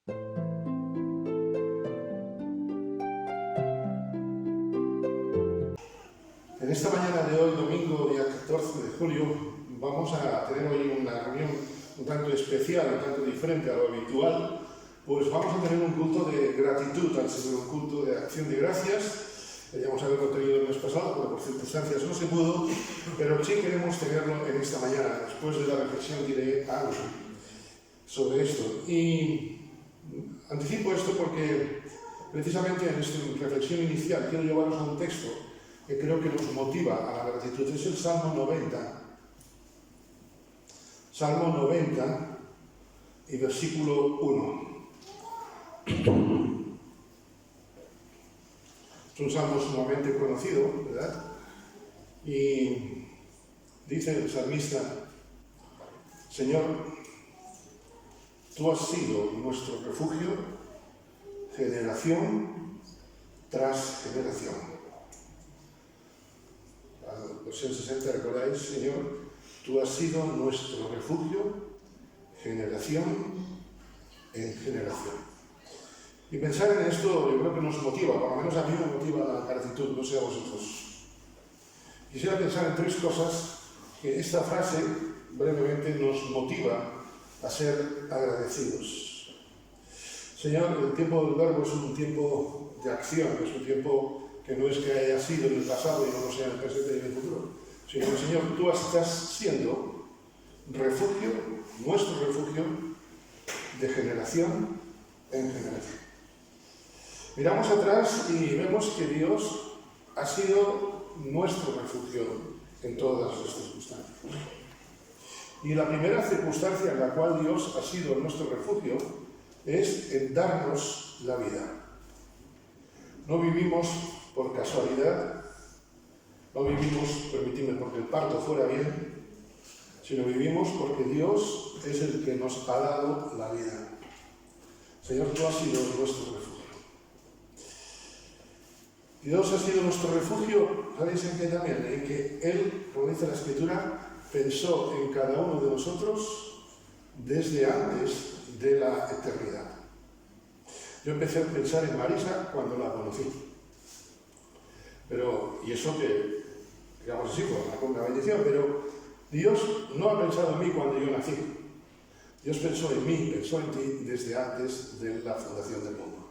En esta mañana de hoy, domingo, día 14 de julio, vamos a tener hoy una reunión un tanto especial, un tanto diferente a lo habitual, pues vamos a tener un culto de gratitud, al ser un culto de acción de gracias. Queríamos haberlo tenido el mes pasado, pero por circunstancias no se pudo, pero sí queremos tenerlo en esta mañana. Después de la reflexión diré algo sobre esto. Y anticipo esto porque precisamente en esta reflexión inicial quiero llevaros a un texto que creo que nos motiva a la gratitud. Es el Salmo 90. Salmo 90 y versículo 1. Es un salmo sumamente conocido, ¿verdad? Y dice el salmista: Señor, tú has sido nuestro refugio generación tras generación. La versión 60, recordáis, Señor, tú has sido nuestro refugio generación en generación. Y pensar en esto yo creo que nos motiva, por lo menos a mí me motiva la gratitud, no sé a vosotros. Quisiera pensar en tres cosas que esta frase brevemente nos motiva a ser agradecidos. Señor, el tiempo del verbo es un tiempo de acción, es un tiempo que no es que haya sido en el pasado y no lo sea en el presente y en el futuro, sino que, Señor, tú estás siendo refugio, nuestro refugio, de generación en generación. Miramos atrás y vemos que Dios ha sido nuestro refugio en todas las circunstancias. Y la primera circunstancia en la cual Dios ha sido nuestro refugio es en darnos la vida. No vivimos por casualidad, no vivimos, permitidme, porque el parto fuera bien, sino vivimos porque Dios es el que nos ha dado la vida. Señor, tú has sido nuestro refugio. Dios ha sido nuestro refugio, ¿sabéis en qué también? En que Él, como dice la Escritura, pensó en cada uno de nosotros desde antes de la eternidad. Yo empecé a pensar en Marisa cuando la conocí. Y eso que, digamos así, fue una bendición, pero Dios no ha pensado en mí cuando yo nací. Dios pensó en mí, pensó en ti desde antes de la fundación del mundo.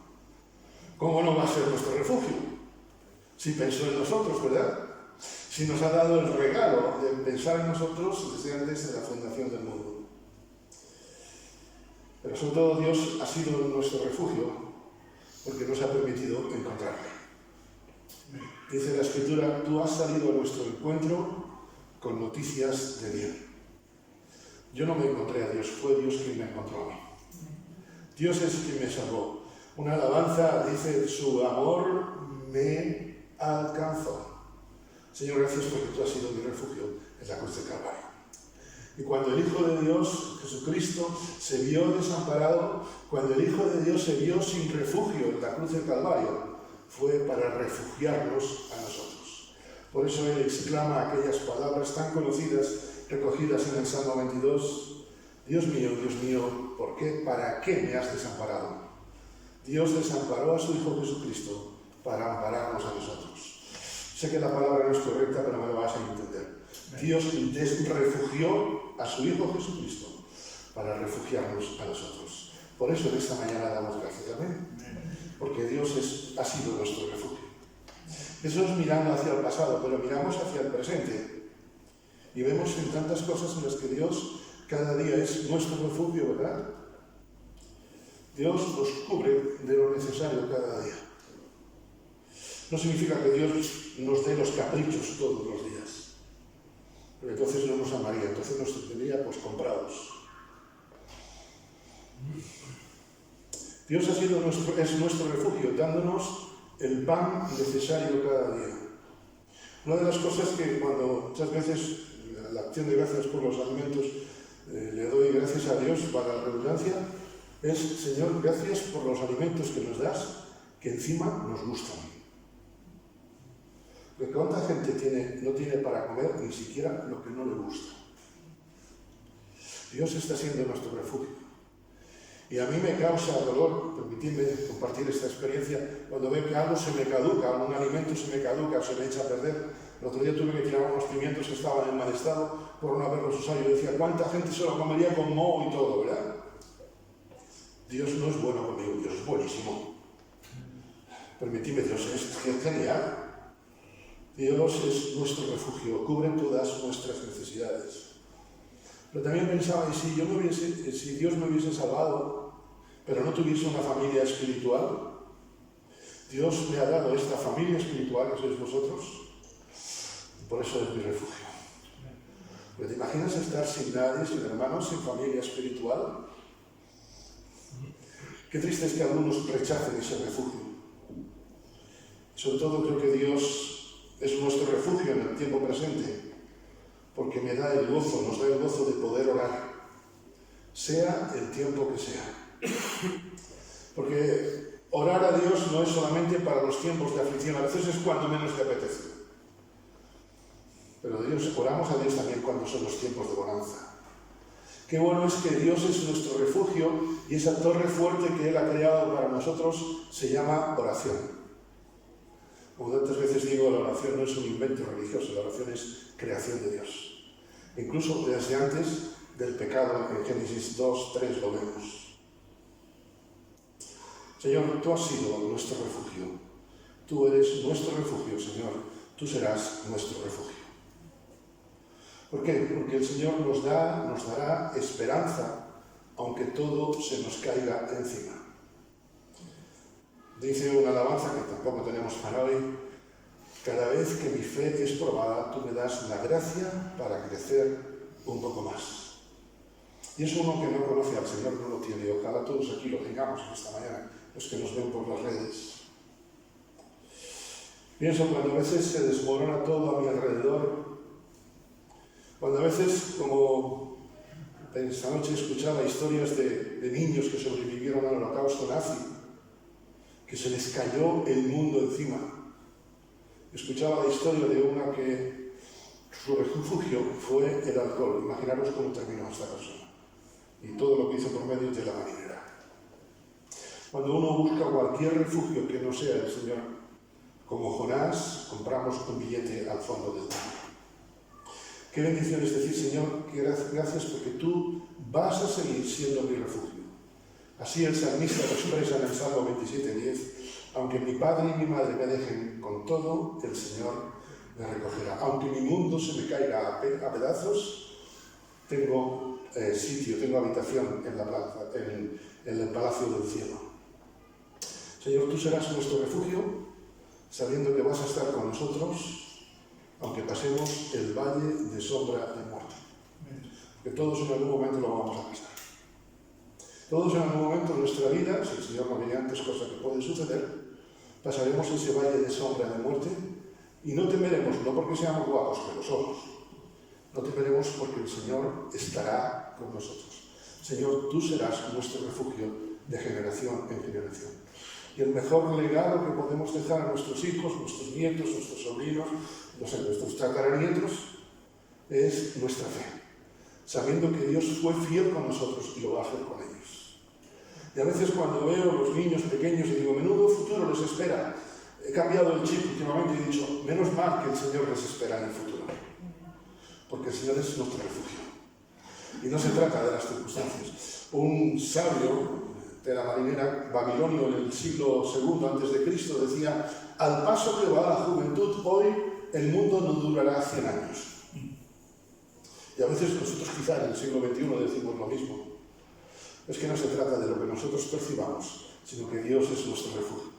¿Cómo no va a ser nuestro refugio? Si pensó en nosotros, ¿verdad? Si nos ha dado el regalo de pensar en nosotros desde antes de la fundación del mundo. Pero sobre todo Dios ha sido nuestro refugio porque nos ha permitido encontrarle. Dice la Escritura: tú has salido a nuestro encuentro con noticias de bien. Yo no me encontré a Dios, fue Dios quien me encontró a mí. Dios es quien me salvó. Una alabanza dice: su amor me alcanzó. Señor, gracias porque tú has sido mi refugio en la cruz del Calvario. Y cuando el Hijo de Dios, Jesucristo, se vio desamparado, cuando el Hijo de Dios se vio sin refugio en la cruz del Calvario, fue para refugiarnos a nosotros. Por eso Él exclama aquellas palabras tan conocidas recogidas en el Salmo 22: Dios mío, ¿por qué? ¿Para qué me has desamparado? Dios desamparó a su Hijo Jesucristo para ampararnos a nosotros. Sé que la palabra no es correcta, pero me lo vas a entender. Dios refugió a su Hijo Jesucristo para refugiarnos a nosotros. Por eso en esta mañana damos gracias. Amén. Porque Dios ha sido nuestro refugio. Eso es mirando hacia el pasado, pero miramos hacia el presente. Y vemos en tantas cosas en las que Dios cada día es nuestro refugio, ¿verdad? Dios nos cubre de lo necesario cada día. No significa que Dios nos dé los caprichos todos los días. Pero entonces no nos amaría, entonces nos tendría comprados. Dios es nuestro refugio, dándonos el pan necesario cada día. Una de las cosas que cuando muchas veces la acción de gracias por los alimentos le doy gracias a Dios para la redundancia, es: Señor, gracias por los alimentos que nos das, que encima nos gustan. Porque ¿cuánta gente no tiene para comer ni siquiera lo que no le gusta? Dios está siendo nuestro refugio. Y a mí me causa dolor, permitidme compartir esta experiencia, cuando veo que algo se me caduca, algún alimento se me caduca, se me echa a perder. El otro día tuve que tirar unos pimientos que estaban en mal estado por no haberlos usado. Yo decía, ¿cuánta gente se lo comería con moho y todo, verdad? Dios no es bueno conmigo, Dios es buenísimo. Permitidme, Dios es genial. Dios es nuestro refugio, cubre todas nuestras necesidades. Pero también pensaba, si Dios me hubiese salvado, pero no tuviese una familia espiritual, Dios me ha dado esta familia espiritual, que sois vosotros, y por eso es mi refugio. ¿Pero te imaginas estar sin nadie, sin hermanos, sin familia espiritual? Qué triste es que algunos rechacen ese refugio. Y sobre todo creo que Dios es nuestro refugio en el tiempo presente, porque me da el gozo, nos da el gozo de poder orar, sea el tiempo que sea. Porque orar a Dios no es solamente para los tiempos de aflicción, a veces es cuando menos te apetece. Pero oramos a Dios también cuando son los tiempos de bonanza. Qué bueno es que Dios es nuestro refugio y esa torre fuerte que Él ha creado para nosotros se llama oración. Como tantas veces digo, la oración no es un invento religioso, la oración es creación de Dios. Incluso desde antes del pecado, en Génesis 2, 3 lo vemos. Señor, tú has sido nuestro refugio. Tú eres nuestro refugio, Señor. Tú serás nuestro refugio. ¿Por qué? Porque el Señor nos dará esperanza, aunque todo se nos caiga encima. Dice una alabanza que tampoco tenemos para hoy: cada vez que mi fe es probada, tú me das la gracia para crecer un poco más. Y eso uno que no conoce al Señor no lo tiene. Ojalá todos aquí lo tengamos esta mañana, los que nos ven por las redes. Pienso cuando a veces se desmorona todo a mi alrededor, cuando a veces, como esta noche escuchaba historias de niños que sobrevivieron al holocausto nazi, que se les cayó el mundo encima. Escuchaba la historia de una que su refugio fue el alcohol. Imaginaros cómo terminó esta persona. Y todo lo que hizo por medio de la marinera. Cuando uno busca cualquier refugio que no sea el Señor, como Jonás, compramos un billete al fondo del mar. Qué bendición es decir, Señor, que gracias porque tú vas a seguir siendo mi refugio. Así el salmista lo expresa en el Salmo 27:10. Aunque mi padre y mi madre me dejen con todo, el Señor me recogerá. Aunque mi mundo se me caiga a pedazos, tengo sitio, tengo habitación en el palacio del cielo. Señor, tú serás nuestro refugio, sabiendo que vas a estar con nosotros, aunque pasemos el valle de sombra de muerte. Que todos en algún momento lo vamos a pasar. Todos en algún momento de nuestra vida, si el Señor no viene antes, cosa que puede suceder, pasaremos ese valle de sombra de muerte y no temeremos, no porque seamos guapos, que lo somos. No temeremos porque el Señor estará con nosotros. Señor, tú serás nuestro refugio de generación en generación. Y el mejor legado que podemos dejar a nuestros hijos, nuestros nietos, nuestros sobrinos, nuestros tataranietos, es nuestra fe. Sabiendo que Dios fue fiel con nosotros y lo va a hacer con ellos. Y a veces cuando veo a los niños pequeños y digo, menudo futuro les espera. He cambiado el chip últimamente y he dicho, menos mal que el Señor les espera en el futuro. Porque el Señor es nuestro refugio. Y no se trata de las circunstancias. Un sabio de la marinera babilonio en el siglo II a.C. decía, al paso que va la juventud hoy, el mundo no durará 100 años. Y a veces nosotros quizá en el siglo XXI decimos lo mismo. Es que no se trata de lo que nosotros percibamos, sino que Dios es nuestro refugio.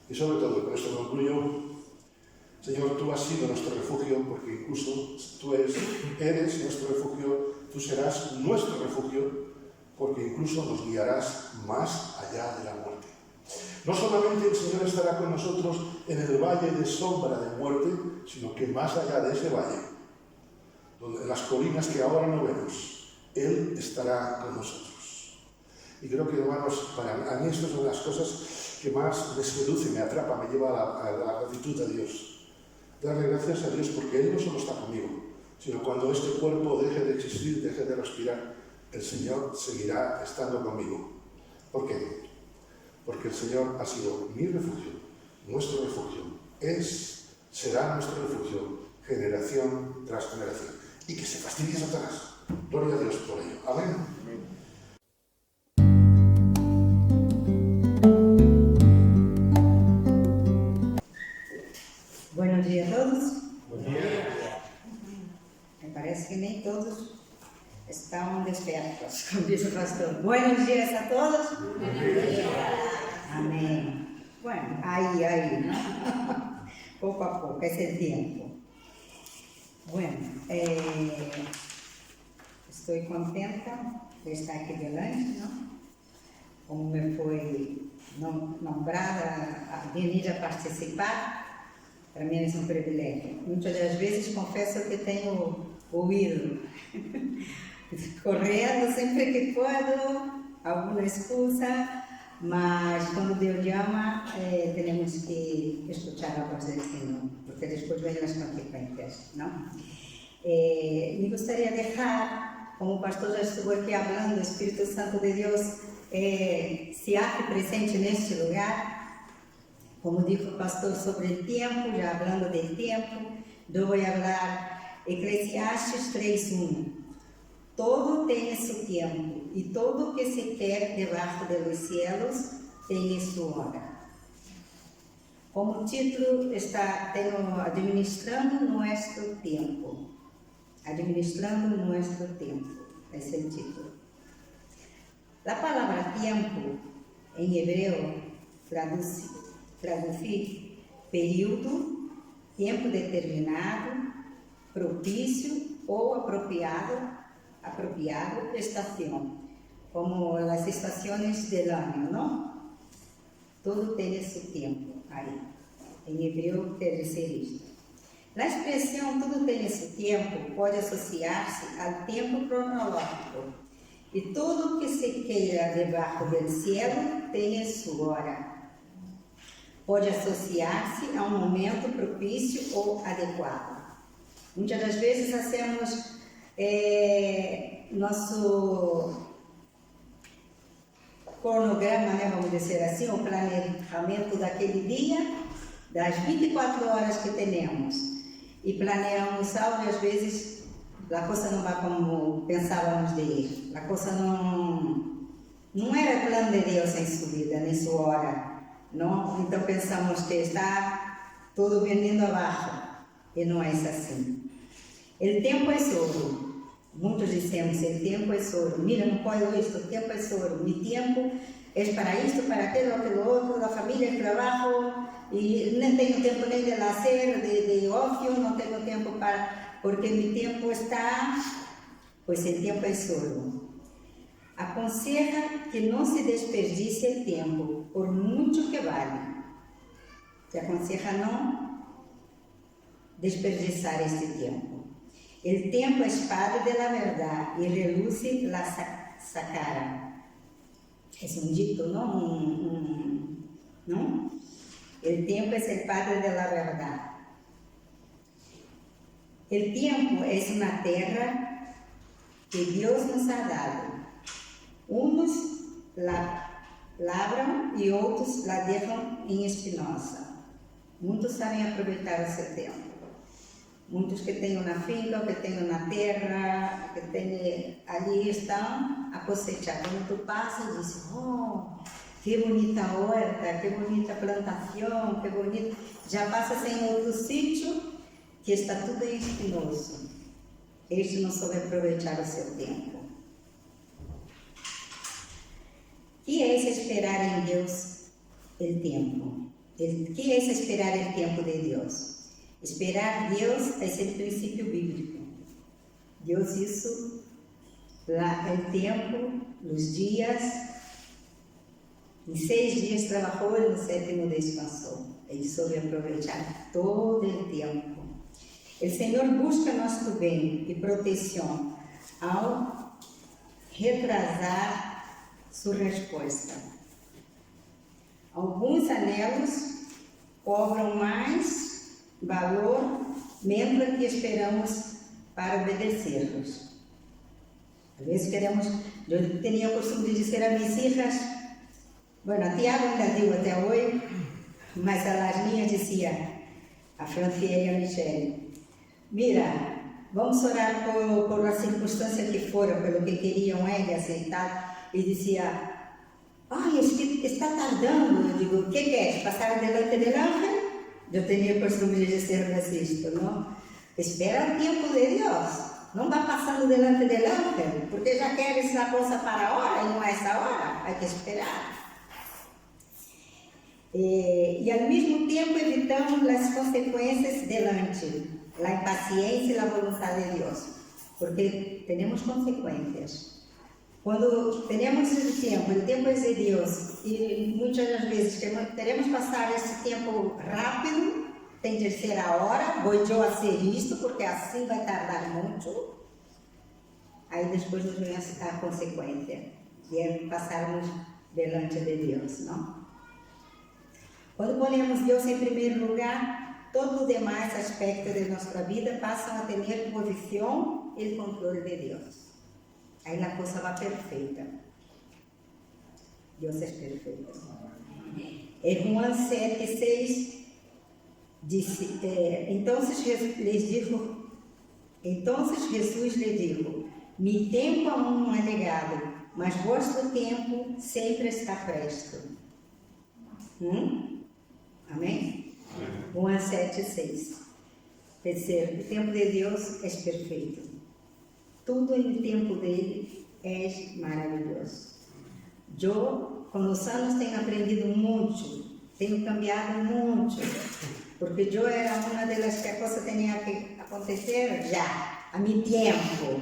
Y sobre todo, con esto concluyo, Señor, tú has sido nuestro refugio, porque incluso tú eres nuestro refugio, tú serás nuestro refugio, porque incluso nos guiarás más allá de la muerte. No solamente el Señor estará con nosotros en el valle de sombra de muerte, sino que más allá de ese valle, donde las colinas que ahora no vemos, Él estará con nosotros. Y creo que, hermanos, a mí esto es una de las cosas que más me seduce, me atrapa, me lleva a la gratitud a Dios. Darle gracias a Dios porque Él no solo está conmigo, sino cuando este cuerpo deje de existir, deje de respirar, el Señor seguirá estando conmigo. ¿Por qué? Porque el Señor ha sido mi refugio, nuestro refugio, será nuestro refugio, generación tras generación. Y que se fastidie Satanás. Gloria a Dios por ello. Amén. Buenos días a todos. Buen día. Me parece que nem todos estão despertos, como diz o pastor. Buenos días a todos. Amén. Bueno, ahí, ¿no? Poco a poco, es el tiempo. Bueno, estoy contenta de estar aquí delante, ¿no? Como me foi nombrada a venir a participar, para mim é um privilégio. Muitas das vezes confesso que tenho ouvido, correndo sempre que posso, alguma excusa, mas quando Deus chama, temos que escutar a voz do Senhor, porque depois vêm as consequências, não? Me gostaria de deixar, como o pastor já estuvo aqui falando, o Espírito Santo de Deus se hace presente neste lugar. Como dijo o pastor sobre o tempo, já falando do tempo, eu vou falar Eclesiastes 3:1. Todo tem seu tempo, e todo que se quer debaixo dos céus tem sua hora. Como título está administrando nosso tempo. Administrando nosso tempo, esse é o título. A palavra tempo, em hebreu, traduzir período, tempo determinado, propício ou apropriado, estação, como as estações do ano, não? Tudo tem seu tempo aí. Em hebreu quer dizer isto. A expressão tudo tem seu tempo pode associar-se ao tempo cronológico. E tudo que se queira debaixo do céu tem sua hora. Pode associar-se a um momento propício ou adequado. Muitas das vezes hacemos nosso cronograma, né, vamos dizer assim, o planejamento daquele dia, das 24 horas que temos. E planeamos algo e às vezes a coisa não vai como pensávamos de ir. A coisa não era plano de Deus em sua vida, em sua hora. Não? Então pensamos que está tudo vindo abaixo. E não é assim. O tempo é ouro. Muitos dizemos, o tempo é ouro. Mira, não posso isto, o tempo é ouro. Mi tempo é para isto, para aquilo outro, da família, do trabalho. E não tenho tempo nem de lazer, de ócio, não tenho tempo para... Porque mi tempo está... Pois o tempo é ouro. Aconselha que não se desperdice o tempo, por muito que vale. Te aconselha não desperdiçar este tempo. O tempo é espada de la verdade e reluce la sacara. É dito, não? Não? O tempo é espada de la verdade. O tempo é uma terra que Deus nos ha dado. Uns la labram e outros la deixam em espinosa. Muitos sabem aproveitar o seu tempo. Muitos que têm na finca, que têm na terra, que têm ali estão a cosechar. Quando tu passa, diz, oh, que bonita horta, que bonita plantação, que bonito. Já passa em outro sítio que está tudo espinoso. Este não soube aproveitar o seu tempo. Que é esperar em Deus o tempo? Que é esperar o tempo de Deus? Esperar Deus é o princípio bíblico. Deus isso, o tempo, os dias, em 6 dias trabalhou e no 7º descansou. Ele soube aproveitar todo o tempo. O Senhor busca nosso bem e proteção ao retrasar sua resposta. Alguns anelos cobram mais valor, mesmo que esperamos para obedecê-los. Às vezes queremos, eu tinha o costume de dizer a minhas filhas, bueno, a Tiago ainda digo até hoje, mas as minhas dizia, a Francia e a Michelle, mira, vamos orar por a circunstância que fora, pelo que queriam elas e tal, e dizia, ai, está tardando, eu digo, o que queres, passar delante del ángel? Eu tinha o costume de dizer isto, não? Espera o tempo de Deus. Não vá passando delante del ángel, porque já queres a coisa para a hora e não é essa hora, há que esperar. E ao mesmo tempo evitamos as consequências delante, a impaciência e a vontade de Deus, porque temos consequências. Quando temos o tempo é de Deus, e muitas das vezes queremos passar esse tempo rápido, tem de ser a hora, vou eu fazer isto, porque assim vai tardar muito. Aí depois nos vem a consequência, que é passarmos delante de Deus, não? Quando ponemos Deus em primeiro lugar, todos os demais aspectos de nossa vida passam a ter posição e controle de Deus. Aí a coisa vai perfeita. Deus é perfeito. Em Juan 7:6 disse, entonces Jesus lhe dijo, mi tempo aún não é chegado, mas vosso tempo sempre está presto. Amém? Juan 7:6. Terceiro, o tempo de Deus é perfeito. Tudo no tempo dele é maravilhoso. Eu, com os anos, tenho aprendido muito, tenho cambiado muito, porque eu era uma delas que a coisa tinha que acontecer já, a meu tempo.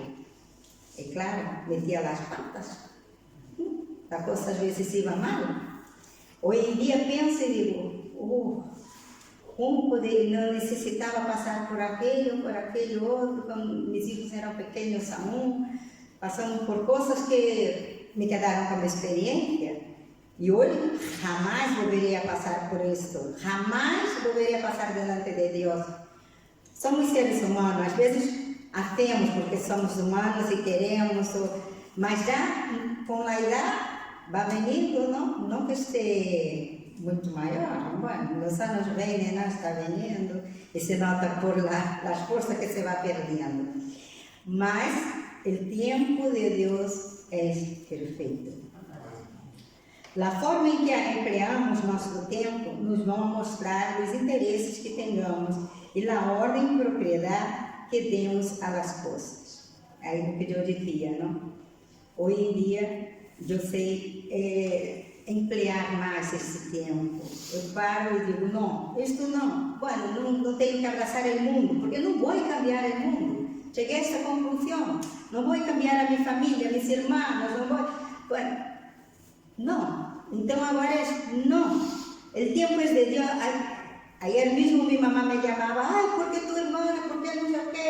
E claro, metia as patas. A coisa às vezes ia mal. Hoje em dia penso e digo, como poder, não necessitava passar por aquele outro, quando meus filhos eram pequenos aún, passamos por coisas que me quedaram como experiência, e hoje jamais volveria a passar por isso, jamais volveria a passar delante de Deus. Somos seres humanos, às vezes hacemos porque somos humanos e queremos, mas já com a idade vai vindo, não que esteja muito maior, bueno, os anos vêm, não está vindo, e se nota por as forças que se vai perdendo. Mas o tempo de Deus é perfeito. A forma em que empregamos nosso tempo nos vão mostrar os interesses que tenhamos e a ordem e propriedade que demos às coisas. Aí o que eu dizia, não? Hoje em dia, eu sei emplear mais esse tempo. Eu paro e digo, não, isto não. Bueno, não tenho que abraçar o mundo, porque não vou cambiar o mundo. Cheguei a essa conclusão. Não vou cambiar a minha família, meus irmãos, não vou... Bueno, não. Então agora não. O tempo é de Deus. Ayer mesmo minha mamãe me chamava, ai, porque tu irmã, porque não sei o quê.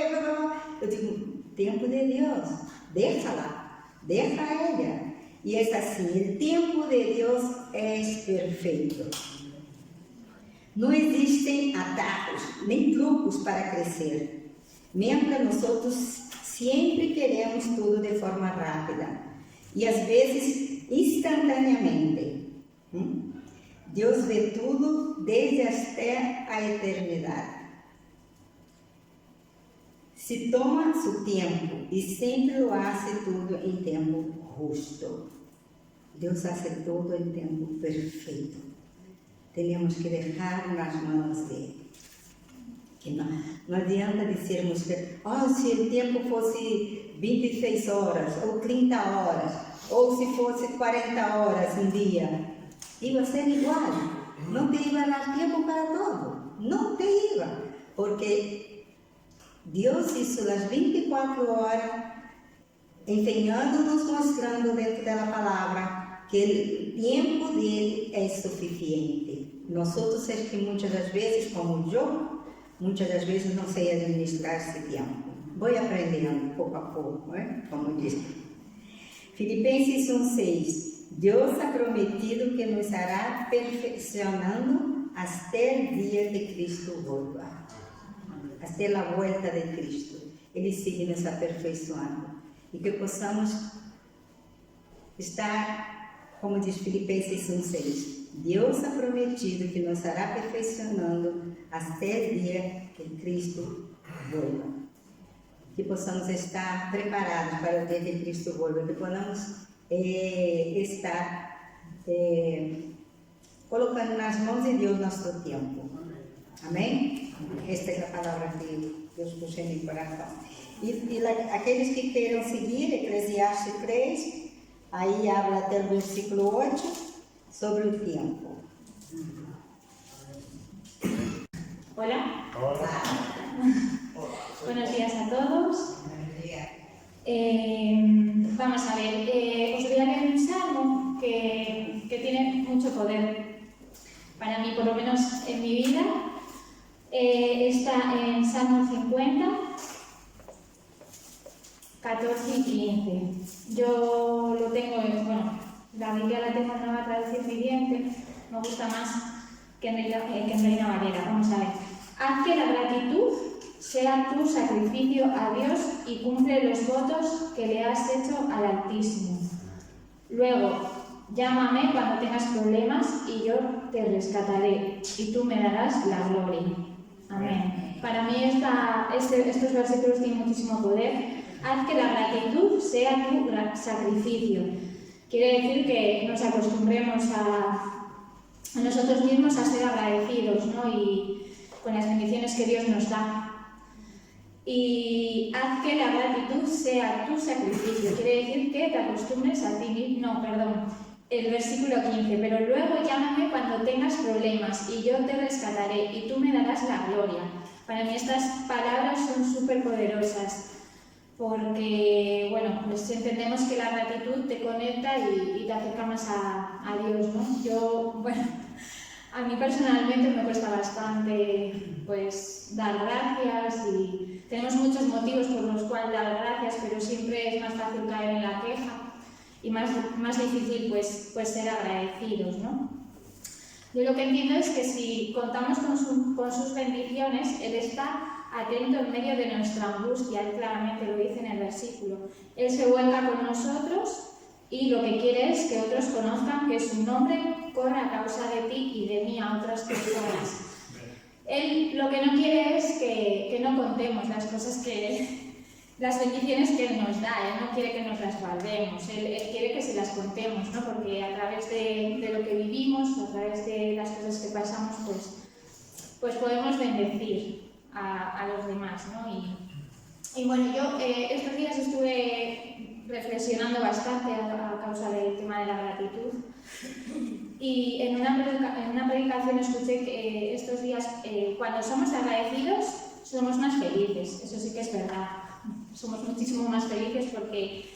Eu digo, tempo de Deus. Deixa-la, deixa ela. E é assim, o tempo de Deus é perfeito. Não existem atalhos nem trucos para crescer. Mientras nós sempre queremos tudo de forma rápida e às vezes instantaneamente. Deus vê tudo desde até a eternidade. Se toma seu tempo e sempre lo hace tudo em tempo justo. Deus faz tudo em tempo perfeito. Temos que deixar nas mãos dele. Que não adianta dizermos que se o tempo fosse 26 horas, ou 30 horas, ou se fosse 40 horas um dia, ia ser igual. Não te iba a dar tempo para todo. Não te iba. Porque Deus hizo as 24 horas empenhando-nos, mostrando dentro da palavra que o tempo dele é suficiente. Nós outros é que muitas das vezes, como eu, muitas das vezes não sei administrar esse tempo. Vou aprendendo pouco a pouco, como diz. Filipenses 1:6. Deus ha prometido que nos hará perfeccionando até o dia de Cristo volta. Até a volta de Cristo. Ele sigue nos aperfeiçoando. e que possamos estar, como diz Filipenses 1:6, Deus ha prometido que nos estará perfeccionando até o dia que Cristo vuelva. Que possamos estar preparados para o dia que Cristo vuelva, que podamos estar colocando nas mãos de Deus nosso tempo. Amém? Esta é a palavra que Deus puxou em meu coração. E aqueles que queiram seguir, Eclesiastes 3, aí habla até o versículo 8, sobre o tempo. Hola. Hola. Buenos días a todos. Buenos días. Vamos a ver, os voy a leer un salmo que tiene mucho poder para mí, por lo menos en mi vida. Está en Salmo 50, 14 y 15. Yo lo tengo, la Biblia la tengo en Nueva Traducción Viviente, me gusta más que en Reina Valera. Vamos a ver. Haz que la gratitud sea tu sacrificio a Dios y cumple los votos que le has hecho al Altísimo. Luego, llámame cuando tengas problemas y yo te rescataré y tú me darás la gloria. Amén. Para mí estos versículos tienen muchísimo poder. Haz que la gratitud sea tu sacrificio. Quiere decir que nos acostumbremos a nosotros mismos a ser agradecidos, ¿no? Y con las bendiciones que Dios nos da. Y haz que la gratitud sea tu sacrificio. Quiere decir que te acostumbres a ti mismo. No, perdón. El versículo 15. Pero luego llámame cuando tengas problemas y yo te rescataré y tú me darás la gloria. Para mí estas palabras son súper poderosas. Porque, pues entendemos que la gratitud te conecta y te acerca más a Dios, ¿no? A mí personalmente me cuesta bastante, pues, dar gracias y tenemos muchos motivos por los cuales dar gracias, pero siempre es más fácil caer en la queja y más difícil, pues ser agradecidos, ¿no? Yo lo que entiendo es que si contamos con sus bendiciones, Él está atento en medio de nuestra angustia. Él claramente lo dice en el versículo. Él se vuelca con nosotros y lo que quiere es que otros conozcan que su nombre corre a causa de ti y de mí a otras personas. Él lo que no quiere es que no contemos las cosas las bendiciones que Él nos da. Él no quiere que nos las guardemos, Él quiere que se las contemos, ¿no? Porque a través de lo que vivimos, a través de las cosas que pasamos, pues podemos bendecir a los demás, ¿no? Y bueno, yo estos días estuve reflexionando bastante a causa del tema de la gratitud y en una predicación escuché que estos días cuando somos agradecidos somos más felices. Eso sí que es verdad, somos muchísimo más felices porque,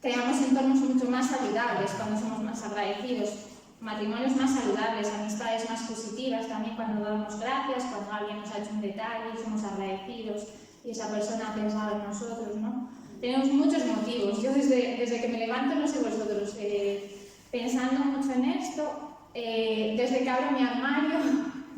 creamos entornos mucho más saludables cuando somos más agradecidos. Matrimonios más saludables, amistades más positivas también cuando damos gracias, cuando alguien nos ha hecho un detalle y somos agradecidos y esa persona ha pensado en nosotros, ¿no? Tenemos muchos motivos. Yo desde que me levanto, no sé vosotros, pensando mucho en esto, desde que abro mi armario,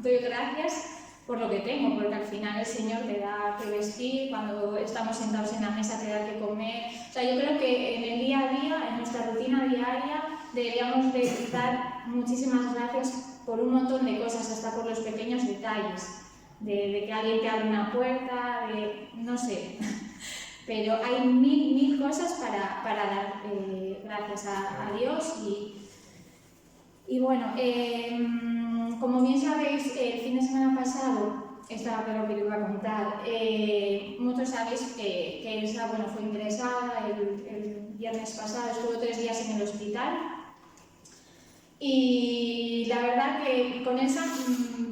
doy gracias por lo que tengo, porque al final el Señor te da que vestir, cuando estamos sentados en la mesa te da que comer. O sea, yo creo que en el día a día, en nuestra rutina diaria, deberíamos de dar muchísimas gracias por un montón de cosas, hasta por los pequeños detalles, de que alguien te abre una puerta, no sé, pero hay mil cosas para dar gracias a Dios y bueno, como bien sabéis, el fin de semana pasado, estaba claro que lo iba a contar, muchos sabéis que Elsa fue ingresada el viernes pasado, estuvo 3 días en el hospital y la verdad que con Elsa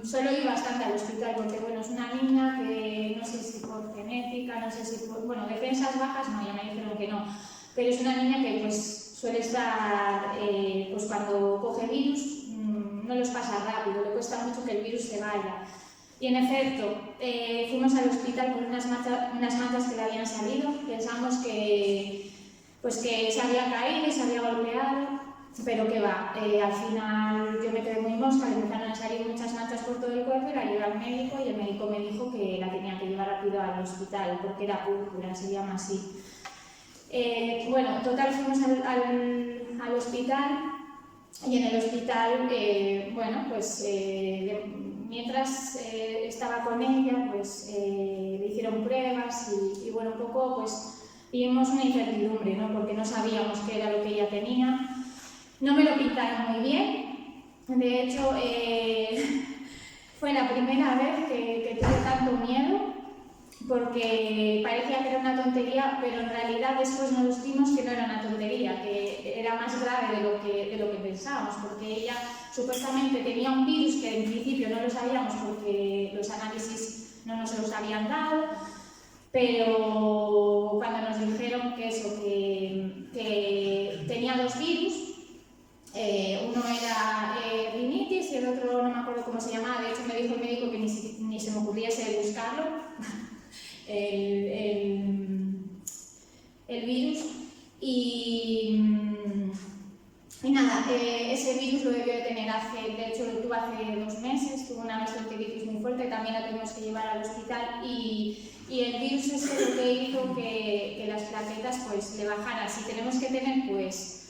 suelo ir bastante al hospital porque es una niña que no sé si por genética, no sé si por, defensas bajas, no, ya me dijeron que no, pero es una niña que suele estar, cuando coge virus, no los pasa rápido, le cuesta mucho que el virus se vaya. Y en efecto, fuimos al hospital con unas manchas que le habían salido, pensamos que se había caído y se había golpeado, pero que va, al final yo me quedé muy mosca, le empezaron a salir muchas manchas por todo el cuerpo, la llevé al médico y el médico me dijo que la tenía que llevar rápido al hospital porque era púrpura, se llama así. Bueno, total, fuimos al hospital y en el hospital, bueno, pues mientras estaba con ella, pues le hicieron pruebas y bueno, un poco pues vimos una incertidumbre, ¿no? Porque no sabíamos qué era lo que ella tenía. No me lo pintaron muy bien, de hecho fue la primera vez que tuve tanto miedo porque parecía que era una tontería, pero en realidad después nos dimos que no era una tontería, que era más grave de lo que pensábamos, porque ella supuestamente tenía un virus que en principio no lo sabíamos porque los análisis no nos los habían dado, pero cuando nos dijeron que eso, que tenía 2 virus, uno era rinitis y el otro no me acuerdo cómo se llamaba, de hecho me dijo el médico que ni se me ocurriese buscarlo, el virus, y nada, ese virus lo debió de tener de hecho lo tuvo hace 2 meses, tuvo una gastroenteritis muy fuerte, también la tuvimos que llevar al hospital y el virus ese lo que hizo que las plaquetas pues le bajaran. Si tenemos que tener pues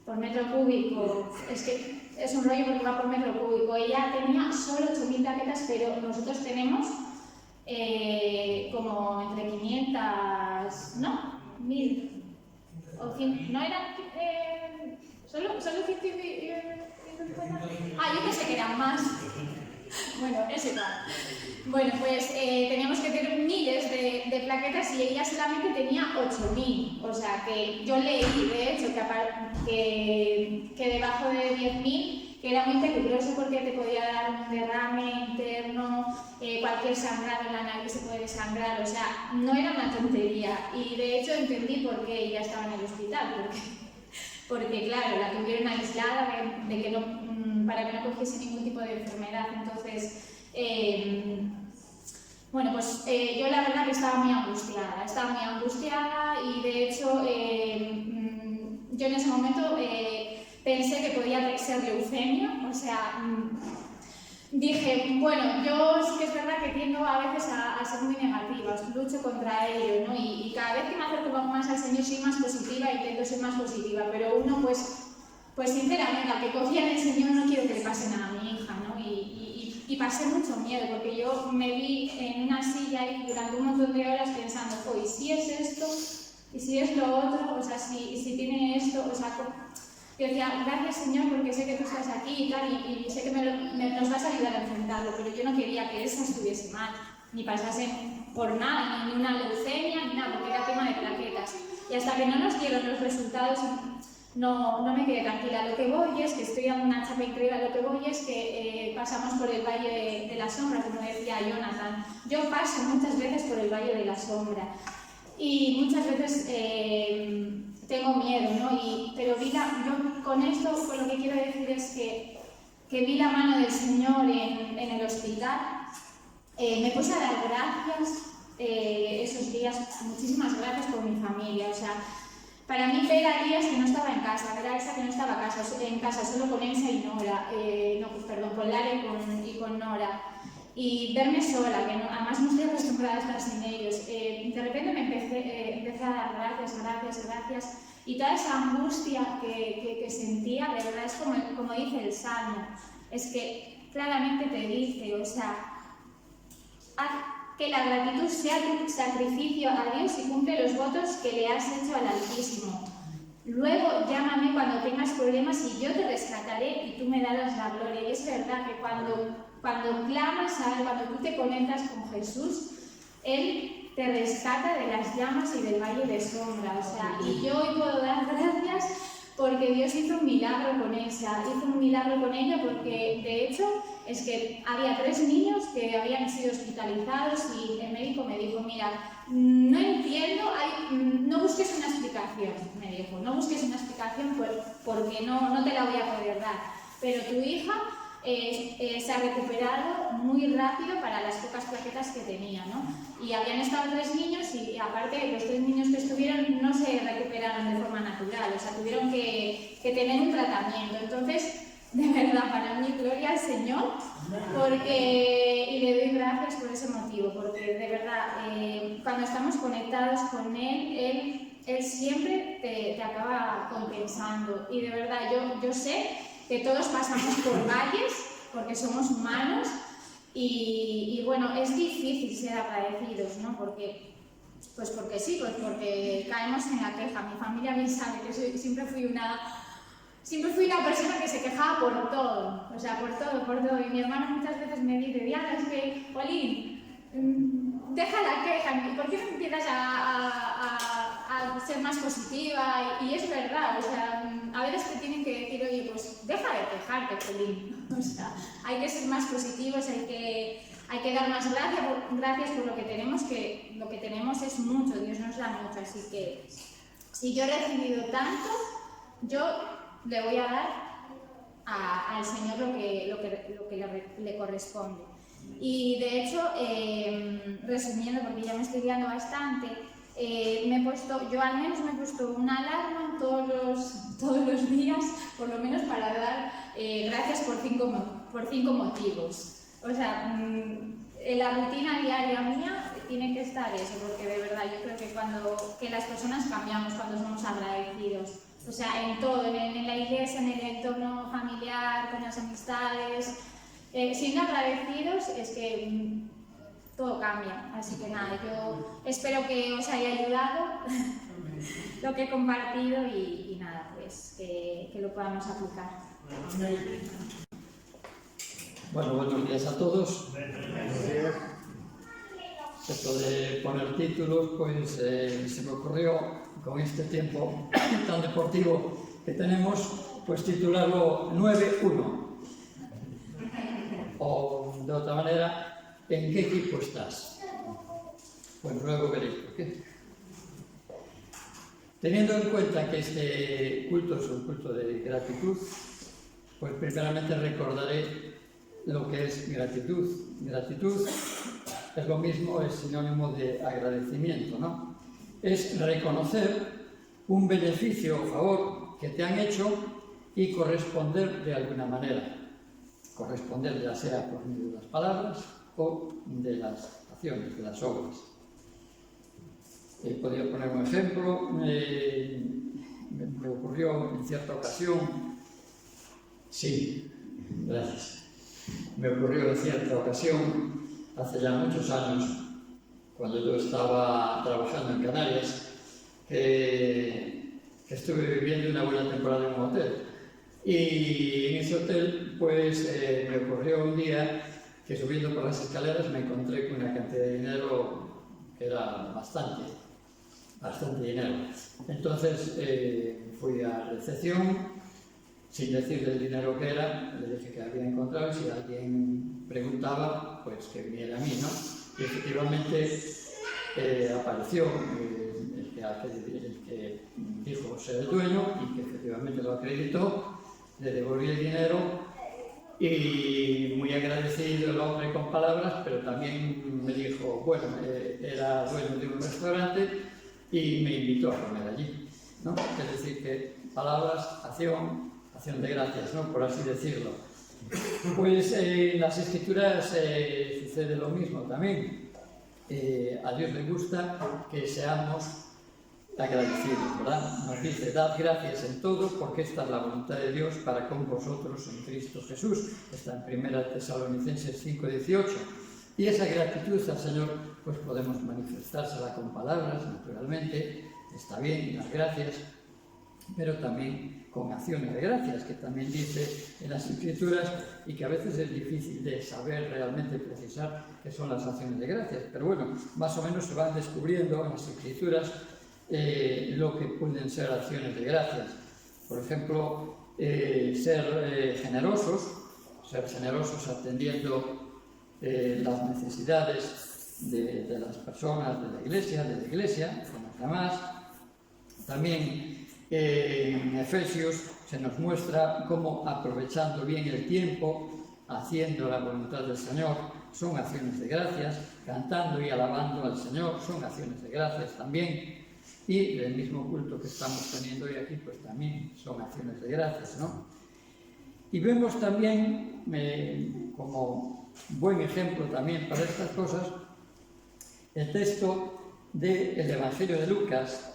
por metro cúbico, es que es un rollo porque va por metro cúbico. Ella tenía solo 8.000 plaquetas, pero nosotros tenemos como entre 500, ¿no? 1.000 o 100, ¿no eran? ¿Solo 150? Ah, yo pensé que eran más. Bueno, es igual. Bueno, pues teníamos que tener miles de plaquetas y ella solamente tenía 8.000. O sea que yo leí, de hecho, que debajo de 10.000, que era muy peligroso porque te podía dar un derrame interno, cualquier sangrado en la nariz se puede sangrar. O sea, no era una tontería. Y de hecho entendí por qué ella estaba en el hospital. Porque claro, la tuvieron aislada de que no, para que no cogiese ningún tipo de enfermedad. Entonces, bueno, pues yo la verdad que estaba muy angustiada y de hecho yo en ese momento pensé que podía ser leucemia, o sea, dije, bueno, yo sí que es verdad que tiendo a veces a ser muy negativa, lucho contra ello, ¿no? Y cada vez que me acerco más al Señor soy más positiva, intento ser más positiva, pero uno pues sinceramente, a que confía en el Señor no quiero que le pase nada a mi hija, ¿no? Y pasé mucho miedo, porque yo me vi en una silla y durante un montón de horas pensando, ¿y si es esto? ¿Y si es lo otro? O sea, si tiene esto, o sea, yo decía, gracias Señor, porque sé que tú estás aquí y tal, y sé que nos vas a ayudar a enfrentarlo, pero yo no quería que esa estuviese mal, ni pasase por nada, ni una leucemia, ni nada, porque era tema de plaquetas. Y hasta que no nos dieron los resultados, no me quedé tranquila. Lo que voy es que estoy dando una chapa increíble, lo que voy es que pasamos por el Valle de la Sombra, como decía Jonathan. Yo paso muchas veces por el Valle de la Sombra y muchas veces tengo miedo, ¿no? Pero yo con esto lo que quiero decir es que vi la mano del Señor en el hospital. Me puse a dar gracias esos días, muchísimas gracias por mi familia. O sea, para mí era días que no estaba en casa, era esa que no estaba en casa, solo con Elsa y Nora, con Lara y con Nora. Y verme sola, que además no estoy acostumbrada a estar sin ellos. De repente me empecé a dar gracias. Y toda esa angustia que sentía, de verdad, es como dice el Salmo. Es que claramente te dice, o sea, haz que la gratitud sea tu sacrificio a Dios y cumple los votos que le has hecho al Altísimo. Luego llámame cuando tengas problemas y yo te rescataré y tú me darás la gloria. Y es verdad que cuando clamas a Él, cuando tú te conectas con Jesús, Él te rescata de las llamas y del valle de sombra. O sea, y yo hoy puedo dar gracias porque Dios hizo un milagro con Elsa, hizo un milagro con ella porque de hecho es que había 3 niños que habían sido hospitalizados y el médico me dijo, mira, no entiendo, no busques una explicación, me dijo, no busques una explicación porque no te la voy a poder dar, pero tu hija se ha recuperado muy rápido para las pocas plaquetas que tenía, ¿no? Y habían estado 3 niños y aparte los 3 niños que estuvieron no se recuperaron de forma natural. natural, o sea, tuvieron que tener un tratamiento. Entonces, de verdad, para mí, gloria al Señor, y le doy gracias por ese motivo, porque de verdad, cuando estamos conectados con Él siempre te acaba compensando. Y de verdad, yo sé que todos pasamos por valles, porque somos humanos, y bueno, es difícil ser agradecidos, ¿no? Porque sí, pues porque caemos en la queja. Mi familia bien sabe que siempre fui una persona que se quejaba por todo, o sea, por todo. Y mi hermano muchas veces me dice, Diana, es que, Polín, deja la queja, ¿por qué no empiezas a ser más positiva? Y es verdad, o sea, a veces te tienen que decir, oye, pues deja de quejarte, Polín. O sea, hay que ser más positivos, hay que dar más gracias por lo que tenemos, que lo que tenemos es mucho, Dios nos da mucho. Así que, si yo he recibido tanto, yo le voy a dar al Señor lo que le corresponde. Y de hecho, resumiendo, porque ya me estoy guiando bastante, yo al menos me he puesto una alarma todos los días, por lo menos para dar gracias por cinco motivos. O sea, en la rutina diaria mía tiene que estar eso, porque de verdad yo creo que las personas cambiamos cuando somos agradecidos. O sea, en todo, en la iglesia, en el entorno familiar, con las amistades. Siendo agradecidos es que todo cambia. Así que nada, yo espero que os haya ayudado lo que he compartido y nada, pues que lo podamos aplicar. Bueno, buenos días a todos. Esto de poner títulos, pues se me ocurrió con este tiempo tan deportivo que tenemos, pues titularlo 9-1. O de otra manera, ¿en qué equipo estás? Bueno, luego veréis por qué. Teniendo en cuenta que este culto es un culto de gratitud, pues primeramente recordaré lo que es gratitud. Gratitud es lo mismo, es sinónimo de agradecimiento, ¿no? Es reconocer un beneficio o favor que te han hecho y corresponder de alguna manera. Corresponder ya sea por medio de las palabras o de las acciones, de las obras. Podría poner un ejemplo. Me ocurrió en cierta ocasión. Sí, gracias. Me ocurrió en cierta ocasión, hace ya muchos años, cuando yo estaba trabajando en Canarias, que estuve viviendo una buena temporada en un hotel. Y en ese hotel, pues me ocurrió un día que subiendo por las escaleras me encontré con una cantidad de dinero que era bastante dinero. Entonces fui a recepción, sin decirle el dinero que era, le dije que había encontrado y si alguien preguntaba, pues que viniera a mí, ¿no? Y efectivamente apareció el que dijo ser el dueño y que efectivamente lo acreditó, le devolví el dinero y muy agradecido el hombre con palabras, pero también me dijo, bueno, era dueño de un restaurante y me invitó a comer allí, ¿no? Es decir, que palabras, acción de gracias, ¿no? Por así decirlo. Pues en las Escrituras sucede lo mismo también. A Dios le gusta que seamos agradecidos, ¿verdad? Nos dice, dad gracias en todo porque esta es la voluntad de Dios para con vosotros en Cristo Jesús. Está en 1 Tesalonicenses 5:18. Y esa gratitud al Señor, pues podemos manifestársela con palabras, naturalmente, está bien, las gracias, pero también con acciones de gracias, que también dice en las Escrituras y que a veces es difícil de saber realmente precisar qué son las acciones de gracias. Pero bueno, más o menos se van descubriendo en las Escrituras lo que pueden ser acciones de gracias. Por ejemplo, ser generosos atendiendo las necesidades de las personas de la iglesia, con los demás. También en Efesios se nos muestra cómo aprovechando bien el tiempo, haciendo la voluntad del Señor, son acciones de gracias, cantando y alabando al Señor, son acciones de gracias también. Y el mismo culto que estamos teniendo hoy aquí, pues también son acciones de gracias, ¿no? Y vemos también, como buen ejemplo también para estas cosas, el texto del Evangelio de Lucas,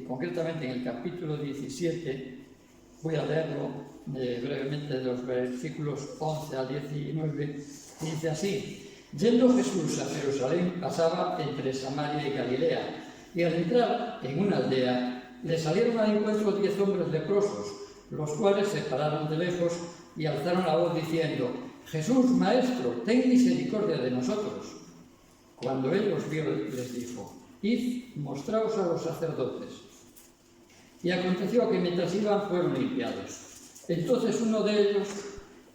concretamente en el capítulo 17, voy a leerlo brevemente de los versículos 11 al 19, y dice así: Yendo Jesús a Jerusalén, pasaba entre Samaria y Galilea, y al entrar en una aldea, le salieron al encuentro 10 hombres leprosos, los cuales se pararon de lejos y alzaron la voz diciendo: Jesús, Maestro, ten misericordia de nosotros. Cuando él los vio, les dijo: Id, mostraos a los sacerdotes. Y aconteció que mientras iban fueron limpiados. Entonces uno de ellos,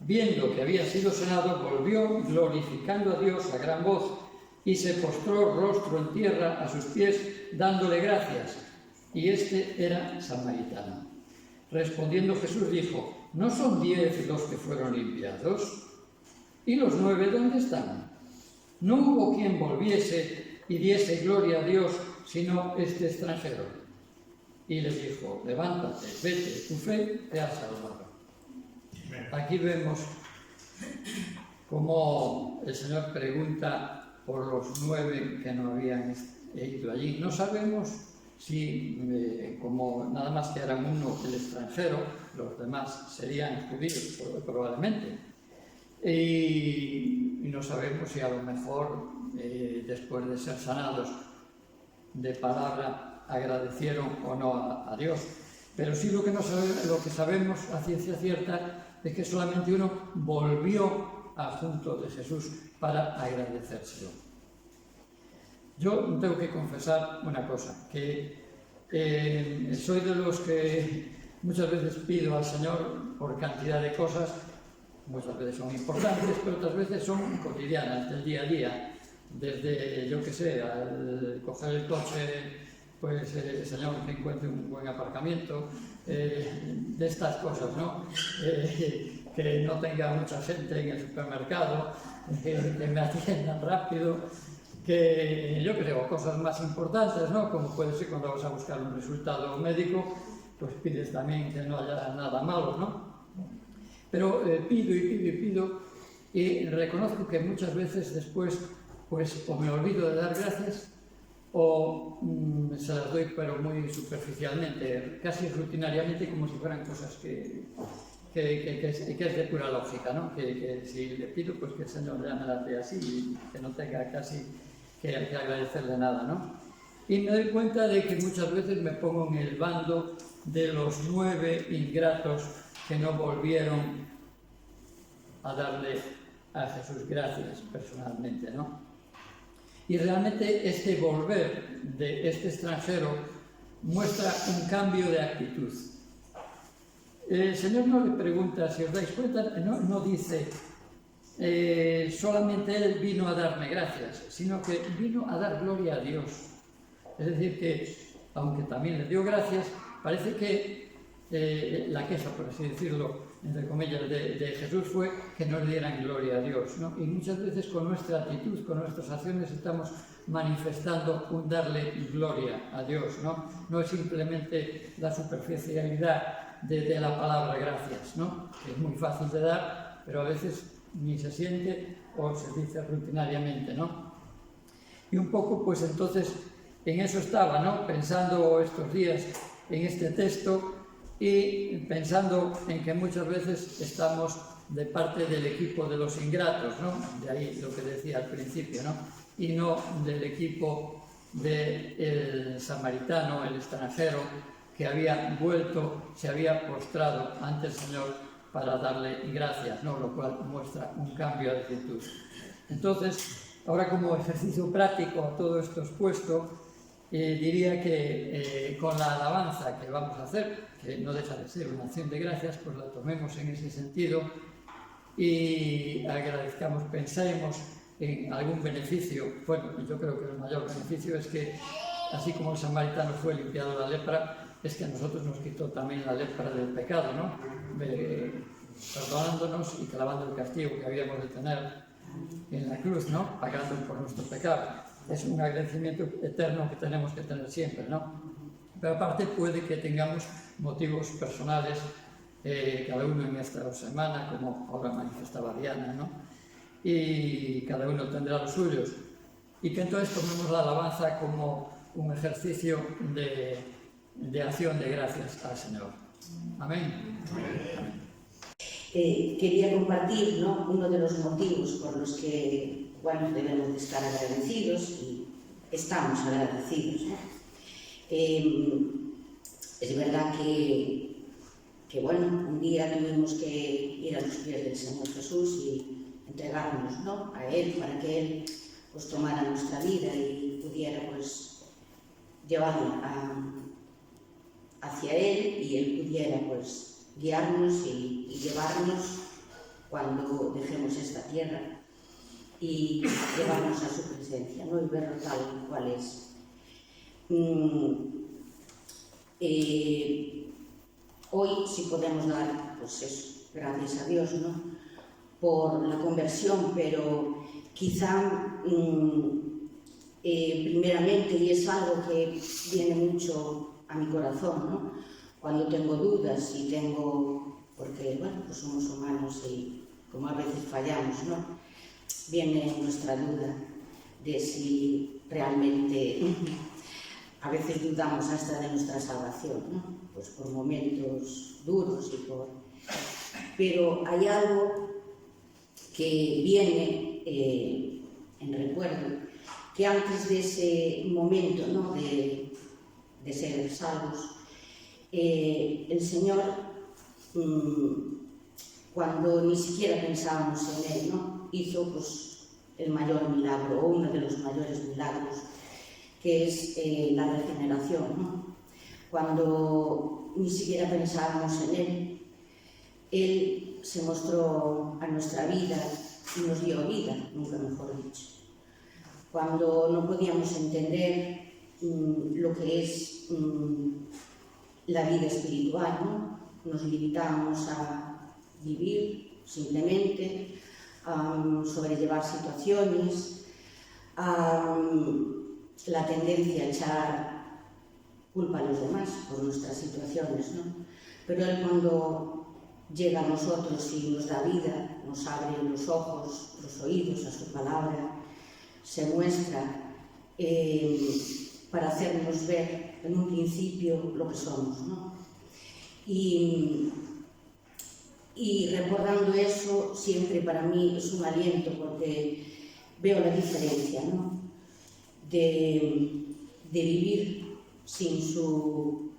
viendo que había sido sanado, volvió glorificando a Dios a gran voz y se postró rostro en tierra a sus pies, dándole gracias. Y este era samaritano. Respondiendo Jesús dijo: ¿No son 10 los que fueron limpiados? ¿Y los 9 dónde están? No hubo quien volviese y diese gloria a Dios, sino este extranjero. Y les dijo: levántate, vete, tu fe te ha salvado. Aquí vemos cómo el Señor pregunta por los 9 que no habían ido allí. No sabemos si, como nada más que eran uno el extranjero, los demás serían judíos, probablemente. Y no sabemos si a lo mejor, después de ser sanados de palabra, agradecieron o no a Dios. Pero sí lo que sabemos a ciencia cierta es que solamente uno volvió junto de Jesús para agradecérselo. Yo tengo que confesar una cosa, que soy de los que muchas veces pido al Señor por cantidad de cosas. Muchas veces son importantes, pero otras veces son cotidianas, del día a día. Desde, yo qué sé, al coger el coche, pues Señor, que encuentre un buen aparcamiento, de estas cosas, ¿no? Que no tenga mucha gente en el supermercado, que me atiendan rápido, que yo creo, cosas más importantes, ¿no? Como puede ser cuando vas a buscar un resultado médico, pues pides también que no haya nada malo, ¿no? Pero pido y reconozco que muchas veces después pues o me olvido de dar gracias o se las doy pero muy superficialmente, casi rutinariamente, como si fueran cosas que es de pura lógica, ¿no? Que si le pido pues que el Señor ya me las dé así y que no tenga casi que agradecerle nada, ¿no? Y me doy cuenta de que muchas veces me pongo en el bando de los 9 ingratos que no volvieron a darle a Jesús gracias personalmente, ¿no? Y realmente este volver de este extranjero muestra un cambio de actitud. El Señor no le pregunta, si os dais cuenta, no dice solamente Él vino a darme gracias, sino que vino a dar gloria a Dios. Es decir, que aunque también le dio gracias, parece que la queja, por así decirlo, entre comillas, de Jesús fue que no le dieran gloria a Dios, ¿no? Y muchas veces con nuestra actitud, con nuestras acciones, estamos manifestando un darle gloria a Dios, ¿no? No es simplemente la superficialidad de la palabra gracias, ¿no? Que es muy fácil de dar, pero a veces ni se siente o se dice rutinariamente, ¿no? Y un poco, pues entonces, en eso estaba, ¿no? Pensando estos días en este texto y pensando en que muchas veces estamos de parte del equipo de los ingratos, ¿no? De ahí lo que decía al principio, ¿no? Y no del equipo del samaritano, el extranjero, que había vuelto, se había postrado ante el Señor para darle gracias, ¿no? Lo cual muestra un cambio de actitud. Entonces, ahora como ejercicio práctico a todo esto expuesto, diría que con la alabanza que vamos a hacer, que no deja de ser una acción de gracias, pues la tomemos en ese sentido y agradezcamos, pensemos en algún beneficio. Bueno, yo creo que el mayor beneficio es que, así como el samaritano fue limpiado de la lepra, es que a nosotros nos quitó también la lepra del pecado, ¿no? Perdonándonos y clavando el castigo que habíamos de tener en la cruz, ¿no? Pagando por nuestro pecado. Es un agradecimiento eterno que tenemos que tener siempre, ¿no? Pero aparte puede que tengamos motivos personales, cada uno en esta semana, como ahora manifestaba Diana, ¿no? Y cada uno tendrá los suyos. Y que entonces tomemos la alabanza como un ejercicio de acción de gracias al Señor. Amén. Amén. Quería compartir, ¿no?, uno de los motivos por los que, bueno, debemos de estar agradecidos y estamos agradecidos, ¿no? Es verdad que, bueno, un día tuvimos que ir a los pies del Señor Jesús y entregarnos, ¿no?, a Él, para que Él pues tomara nuestra vida y pudiera pues llevarla hacia Él, y Él pudiera pues guiarnos y llevarnos cuando dejemos esta tierra y llevarnos a su presencia, ¿no?, y verlo tal cual es. Hoy sí podemos dar, pues eso, gracias a Dios, ¿no?, por la conversión, pero quizá primeramente, y es algo que viene mucho a mi corazón, ¿no?, cuando tengo dudas y porque, bueno, pues somos humanos y como a veces fallamos, ¿no?, viene nuestra duda de si realmente a veces dudamos hasta de nuestra salvación, ¿no?, pues por momentos duros pero hay algo que viene en recuerdo, que antes de ese momento, ¿no?, de ser salvos, el Señor, cuando ni siquiera pensábamos en Él, ¿no?, hizo pues el mayor milagro, o uno de los mayores milagros, que es la regeneración, ¿no? Cuando ni siquiera pensábamos en Él, Él se mostró a nuestra vida y nos dio vida, nunca mejor dicho. Cuando no podíamos entender lo que es la vida espiritual, ¿no?, nos limitábamos a vivir simplemente, a sobrellevar situaciones, a la tendencia a echar culpa a los demás por nuestras situaciones, ¿no? Pero Él, cuando llega a nosotros y nos da vida, nos abre los ojos, los oídos a su palabra, se muestra para hacernos ver en un principio lo que somos, ¿no? Y recordando eso siempre para mí es un aliento, porque veo la diferencia, ¿no?, de vivir sin su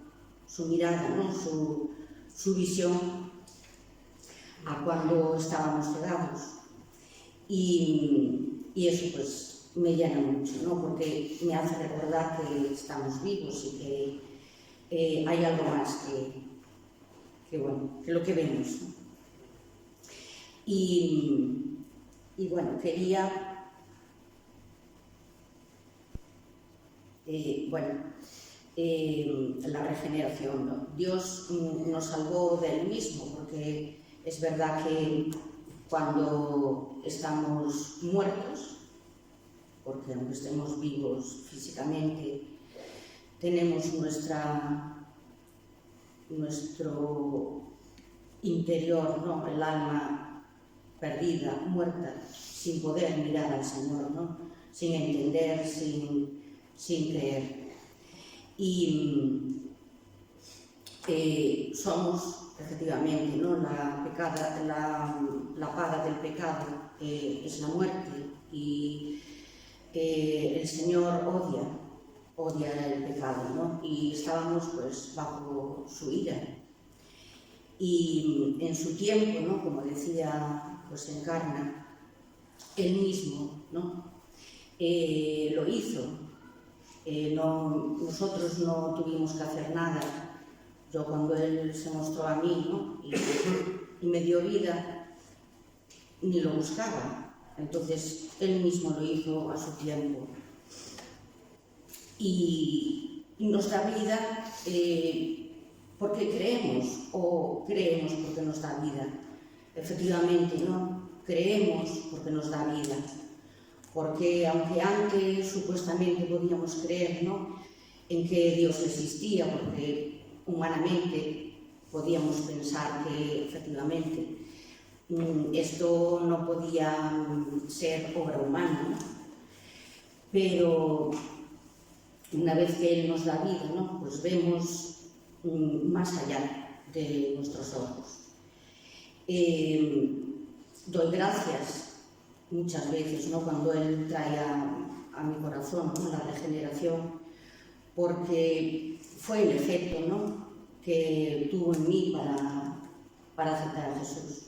mirada, ¿no?, su visión, a cuando estábamos cegados. Y eso pues me llena mucho, ¿no?, porque me hace recordar que estamos vivos y que hay algo más que lo que vemos, ¿no? Y bueno, quería la regeneración, ¿no? Dios nos salvó de Él mismo, porque es verdad que cuando estamos muertos, porque aunque estemos vivos físicamente, tenemos nuestro interior, ¿no?, el alma perdida, muerta, sin poder mirar al Señor, ¿no?, sin entender, sin creer. Y somos, efectivamente, ¿no?, la paga del pecado es la muerte, y el Señor odia el pecado, ¿no?, y estábamos pues bajo su ira. Y en su tiempo, ¿no?, como decía, pues encarna, Él mismo, ¿no?, lo hizo. Nosotros no tuvimos que hacer nada. Yo, cuando Él se mostró a mí, ¿no?, y me dio vida, ni lo buscaba. Entonces Él mismo lo hizo a su tiempo. Y nos da vida porque creemos, o creemos porque nos da vida. Efectivamente, ¿no?, creemos porque nos da vida. porque aunque antes supuestamente podíamos creer, ¿no?, en que Dios existía, porque humanamente podíamos pensar que efectivamente esto no podía ser obra humana, ¿no? Pero una vez que Él nos da vida, ¿no?, pues vemos más allá de nuestros ojos. Doy gracias muchas veces, ¿no?, cuando Él trae a mi corazón, ¿no?, la regeneración, porque fue el efecto, ¿no?, que tuvo en mí para aceptar a Jesús.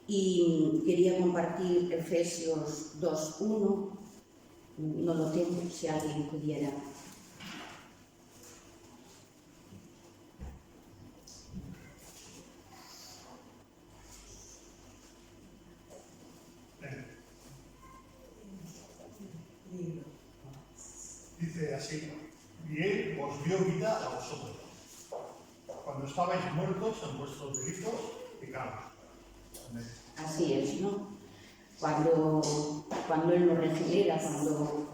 Y quería compartir Efesios 2:1, no lo tengo, si alguien pudiera. Dice así: y Él os dio vida a vosotros, cuando estabais muertos en vuestros delitos y pecados. Amén. Así es, ¿no? Cuando Él nos regenera, cuando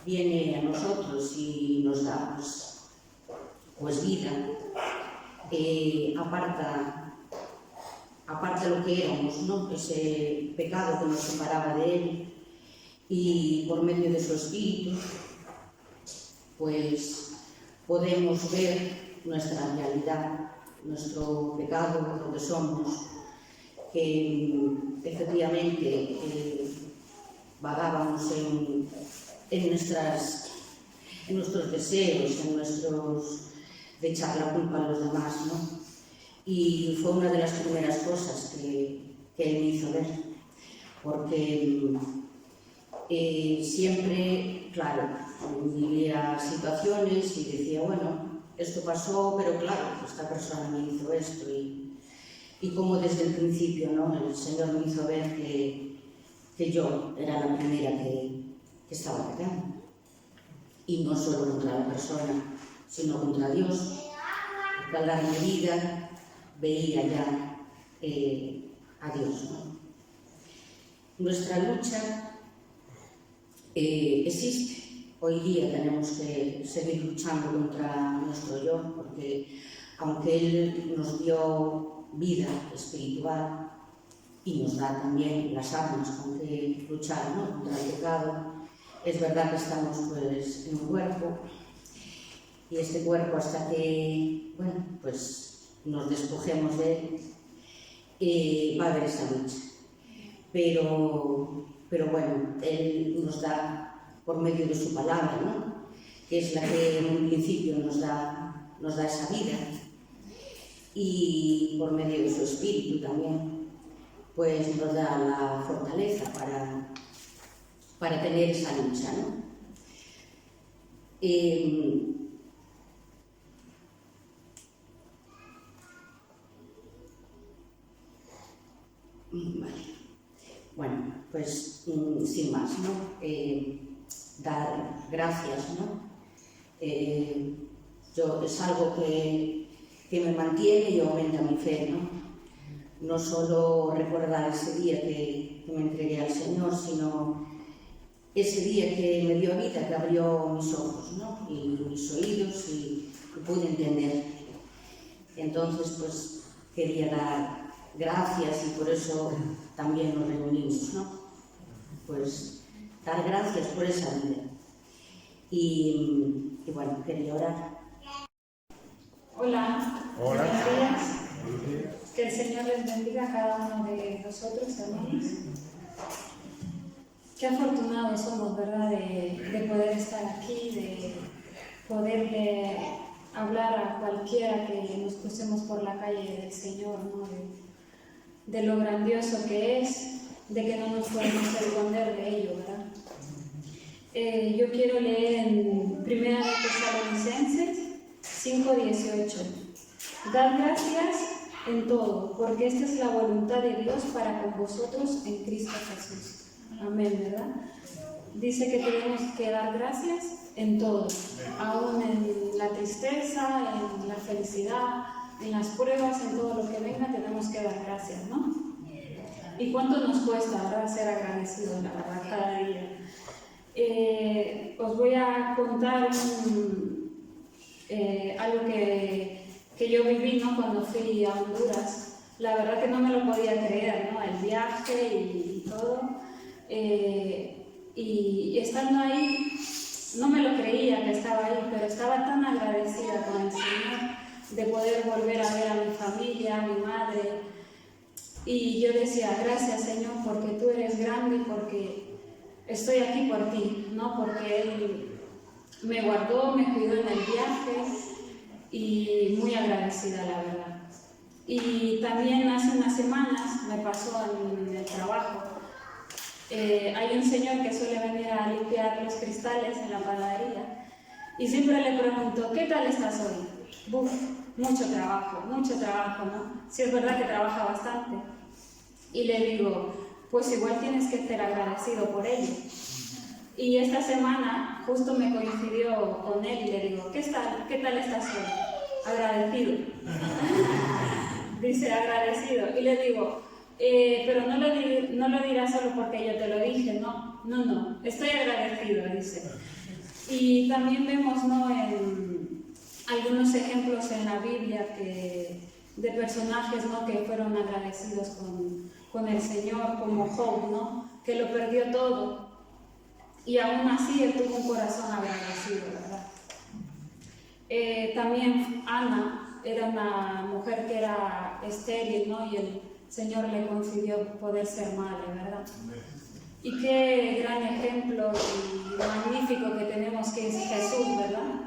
viene a nosotros y nos da pues vida, aparta lo que éramos, ¿no?, ese pecado que nos separaba de Él, y por medio de su Espíritu pues podemos ver nuestra realidad, nuestro pecado, lo que somos, que efectivamente vagábamos en nuestros deseos, en nuestros de echar la culpa a los demás, ¿no? Y fue una de las primeras cosas que Él me hizo ver, porque siempre, claro, vivía situaciones y decía, bueno, esto pasó, pero claro, esta persona me hizo esto, y como desde el principio, ¿no?, el Señor me hizo ver que yo era la primera que estaba pecando, y no solo contra la persona, sino contra Dios, porque al darme vida veía ya a Dios, ¿no? Nuestra lucha existe. Hoy día tenemos que seguir luchando contra nuestro yo, porque aunque Él nos dio vida espiritual y nos da también las armas con que luchar, ¿no?, contra el pecado, es verdad que estamos pues en un cuerpo, y este cuerpo, hasta que, bueno, pues nos despojemos de él, va a haber esa lucha. Pero bueno, Él nos da por medio de su palabra, ¿no?, que es la que en un principio nos da esa vida, y por medio de su Espíritu también, pues nos da la fortaleza para tener esa lucha, ¿no? Vale. Bueno, pues sin más, ¿no? Dar gracias, ¿no? Es algo que me mantiene y aumenta mi fe, ¿no? No solo recordar ese día que me entregué al Señor, sino ese día que me dio vida, que abrió mis ojos, ¿no?, y mis oídos, y pude entender. Entonces, pues quería dar gracias, y por eso también nos reunimos, ¿no? Pues dar gracias por esa vida. Y bueno, quería orar. Hola. Hola. Buenos días. Que el Señor les bendiga a cada uno de nosotros, hermanos. Qué afortunados somos, ¿verdad?, de poder estar aquí, de poderle hablar a cualquiera que nos crucemos por la calle del Señor, ¿no?, de lo grandioso que es, de que no nos podemos esconder de ello, ¿verdad? Yo quiero leer en 1 Tesalonicenses 5:18. Dad gracias en todo, porque esta es la voluntad de Dios para con vosotros en Cristo Jesús. Amén, ¿verdad? Dice que tenemos que dar gracias en todo, aún en la tristeza, en la felicidad, en las pruebas, en todo lo que venga, tenemos que dar gracias, ¿no? Y cuánto nos cuesta, ¿verdad?, ser agradecidos, la verdad, cada día. Os voy a contar algo que yo viví, ¿no?, cuando fui a Honduras. La verdad que no me lo podía creer, ¿no?, el viaje y todo. Y estando ahí, no me lo creía que estaba ahí, pero estaba tan agradecida con el Señor de poder volver a ver a mi familia, a mi madre. Y yo decía, gracias Señor, porque tú eres grande y porque estoy aquí por ti, ¿no? Porque Él me guardó, me cuidó en el viaje y muy agradecida, la verdad. Y también hace unas semanas me pasó en el trabajo. Hay un señor que suele venir a limpiar los cristales en la panadería y siempre le pregunto, ¿qué tal estás hoy? Buf, mucho trabajo, ¿no? Sí, es verdad que trabaja bastante. Y le digo, pues igual tienes que ser agradecido por ello. Y esta semana justo me coincidió con él y le digo, ¿qué tal estás hoy? Agradecido. Dice, agradecido. Y le digo, pero no lo dirás solo porque yo te lo dije, no, estoy agradecido, dice. Y también vemos, ¿no?, en algunos ejemplos en la Biblia de personajes, ¿no?, que fueron agradecidos con el Señor, como Job, ¿no?, que lo perdió todo y aún así él tuvo un corazón agradecido, ¿verdad? También Ana era una mujer que era estéril, ¿no?, y el Señor le concedió poder ser madre, ¿verdad? Y qué gran ejemplo y magnífico que tenemos, que es Jesús, ¿verdad?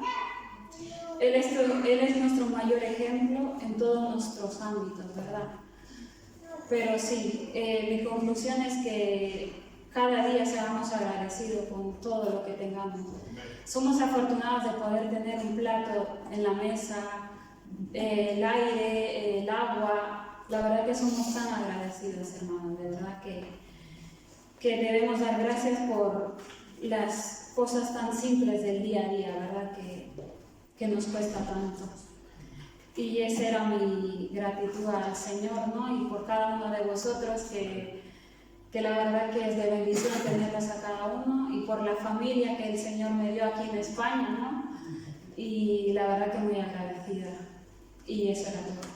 Él es nuestro mayor ejemplo en todos nuestros ámbitos, ¿verdad? Pero sí, mi conclusión es que cada día seamos agradecidos con todo lo que tengamos. Somos afortunados de poder tener un plato en la mesa, el aire, el agua. La verdad que somos tan agradecidos, hermanos, de verdad que debemos dar gracias por las cosas tan simples del día a día, ¿verdad? Que nos cuesta tanto. Y esa era mi gratitud al Señor, ¿no? Y por cada uno de vosotros, que la verdad que es de bendición tenerlos a cada uno, y por la familia que el Señor me dio aquí en España, ¿no? Y la verdad que muy agradecida. Y eso era todo.